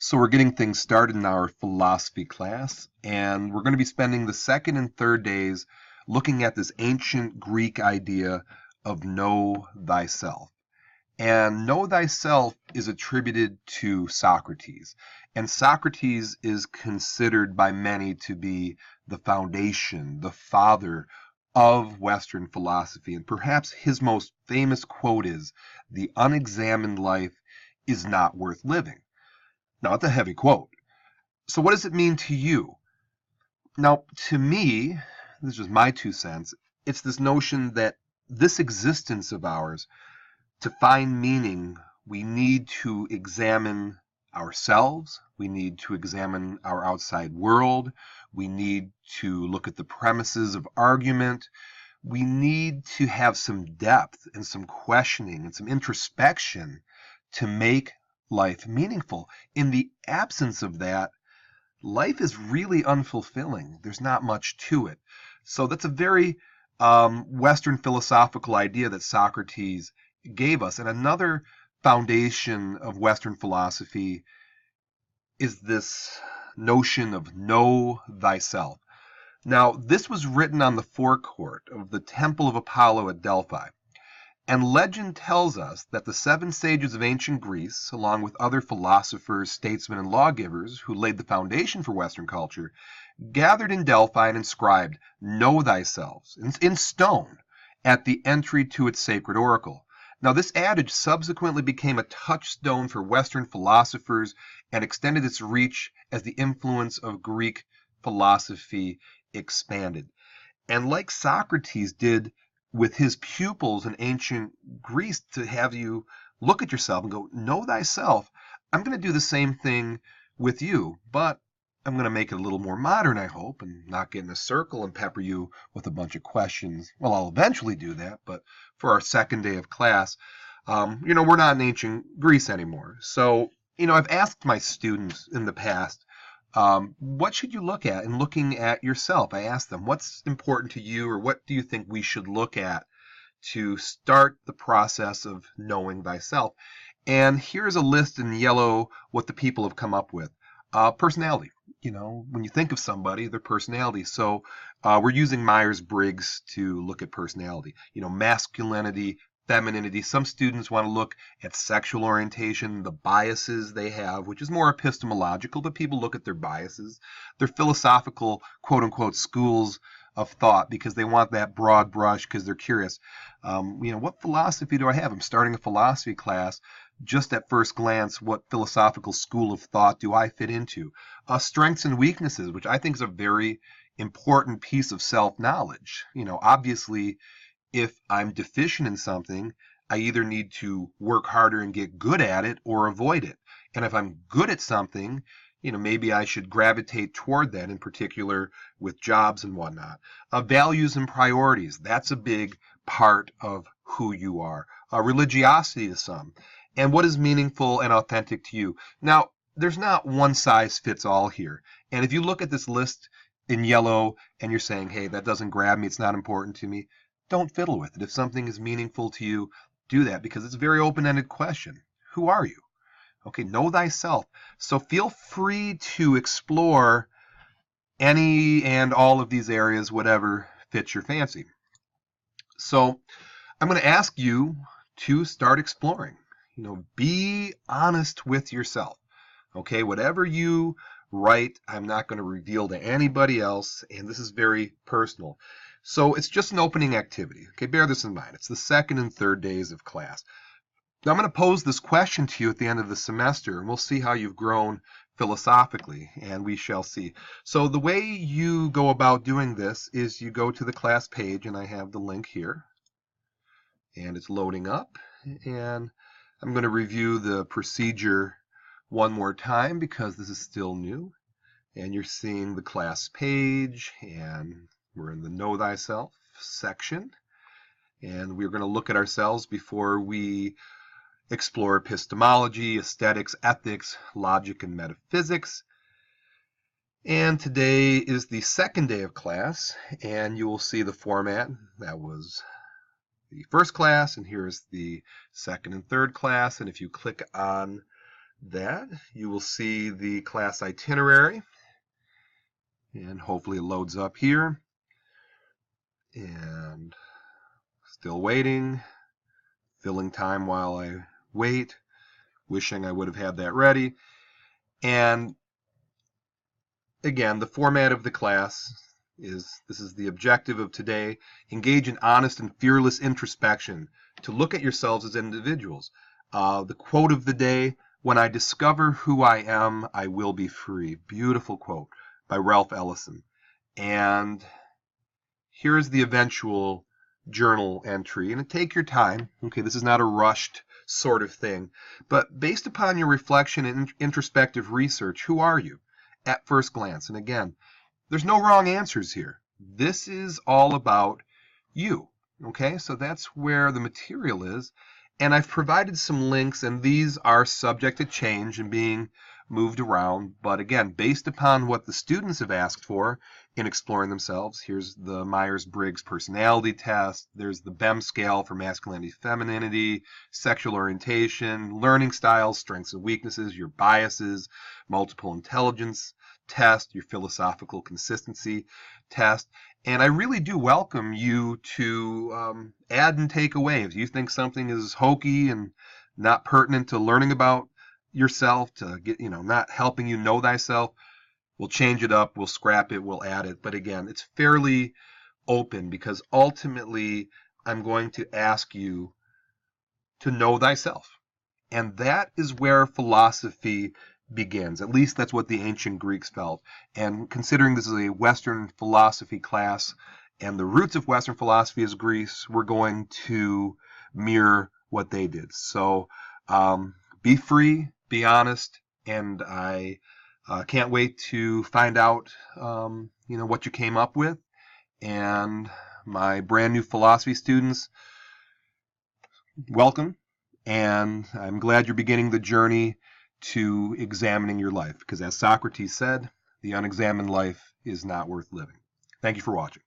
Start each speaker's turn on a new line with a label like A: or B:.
A: So we're getting things started in our philosophy class, and we're going to be spending the second and third days looking at this ancient Greek idea of know thyself. And know thyself is attributed to Socrates. And Socrates is considered by many to be the foundation, the father of Western philosophy. And perhaps his most famous quote is, "The unexamined life is not worth living." Now, it's a heavy quote. So what does it mean to you? Now, to me, this is just my 2 cents, it's this notion that this existence of ours, to find meaning, we need to examine ourselves, we need to examine our outside world, we need to look at the premises of argument, we need to have some depth and some questioning and some introspection to make life meaningful. In the absence of that, life is really unfulfilling. There's not much to it. So that's a very Western philosophical idea that Socrates gave us. And another foundation of Western philosophy is this notion of know thyself. Now, this was written on the forecourt of the Temple of Apollo at Delphi. And legend tells us that the 7 sages of ancient Greece, along with other philosophers, statesmen, and lawgivers who laid the foundation for Western culture, gathered in Delphi and inscribed, "Know thyself," in stone, at the entry to its sacred oracle. Now, this adage subsequently became a touchstone for Western philosophers and extended its reach as the influence of Greek philosophy expanded. And like Socrates did with his pupils in ancient Greece, to have you look at yourself and go, know thyself, I'm going to do the same thing with you, but I'm going to make it a little more modern, I hope, and not get in a circle and pepper you with a bunch of questions. Well, I'll eventually do that, but for our second day of class, we're not in ancient Greece anymore. So, I've asked my students in the past, what should you look at in looking at yourself? I asked them, what's important to you, or what do you think we should look at to start the process of knowing thyself? And here's a list in yellow what the people have come up with. Personality. When you think of somebody, their personality. So we're using Myers-Briggs to look at personality. Masculinity, femininity. Some students want to look at sexual orientation, the biases they have, which is more epistemological, but people look at their biases, their philosophical, quote unquote, schools of thought, because they want that broad brush because they're curious. What philosophy do I have? I'm starting a philosophy class. Just at first glance, what philosophical school of thought do I fit into? Strengths and weaknesses, which I think is a very important piece of self-knowledge. Obviously, if I'm deficient in something, I either need to work harder and get good at it or avoid it. And if I'm good at something, maybe I should gravitate toward that, in particular with jobs and whatnot. Values and priorities, that's a big part of who you are. Religiosity to some. And what is meaningful and authentic to you. Now, there's not one size fits all here. And if you look at this list in yellow and you're saying, hey, that doesn't grab me, it's not important to me, don't fiddle with it. If something is meaningful to you, do that, because it's a very open-ended question. Who are you? Okay, know thyself. So feel free to explore any and all of these areas, whatever fits your fancy. So I'm going to ask you to start exploring. Be honest with yourself. Okay, whatever you write, I'm not going to reveal to anybody else, and this is very personal. So it's just an opening activity. Okay, bear this in mind. It's the second and third days of class. Now I'm going to pose this question to you at the end of the semester, and we'll see how you've grown philosophically, and we shall see. So the way you go about doing this is you go to the class page, and I have the link here, and it's loading up, and I'm going to review the procedure one more time because this is still new, and you're seeing the class page, and we're in the Know Thyself section, and we're going to look at ourselves before we explore epistemology, aesthetics, ethics, logic, and metaphysics. And today is the second day of class, and you will see the format. That was the first class, and here's the second and third class. And if you click on that, you will see the class itinerary, and hopefully it loads up here. And still waiting, filling time while I wait, wishing I would have had that ready. And again, the format of the class is, this is the objective of today: engage in honest and fearless introspection to look at yourselves as individuals. The quote of the day: when I discover who I am, I will be free. Beautiful quote by Ralph Ellison. And here's the eventual journal entry. And take your time. Okay, this is not a rushed sort of thing. But based upon your reflection and introspective research, who are you at first glance? And again, there's no wrong answers here. This is all about you. Okay, so that's where the material is. And I've provided some links, and these are subject to change and being moved around. But again, based upon what the students have asked for in exploring themselves, here's the Myers-Briggs personality test, there's the BEM scale for masculinity, femininity, sexual orientation, learning styles, strengths and weaknesses, your biases, multiple intelligence test, your philosophical consistency test. And I really do welcome you to add and take away. If you think something is hokey and not pertinent to learning about yourself, to get, not helping you know thyself, we'll change it up, we'll scrap it, we'll add it. But again, it's fairly open, because ultimately I'm going to ask you to know thyself. And that is where philosophy begins. At least that's what the ancient Greeks felt. And considering this is a Western philosophy class, and the roots of Western philosophy is Greece, we're going to mirror what they did. So be free, be honest, and I can't wait to find out what you came up with. And my brand new philosophy students, welcome. And I'm glad you're beginning the journey to examining your life, because as Socrates said, the unexamined life is not worth living. Thank you for watching.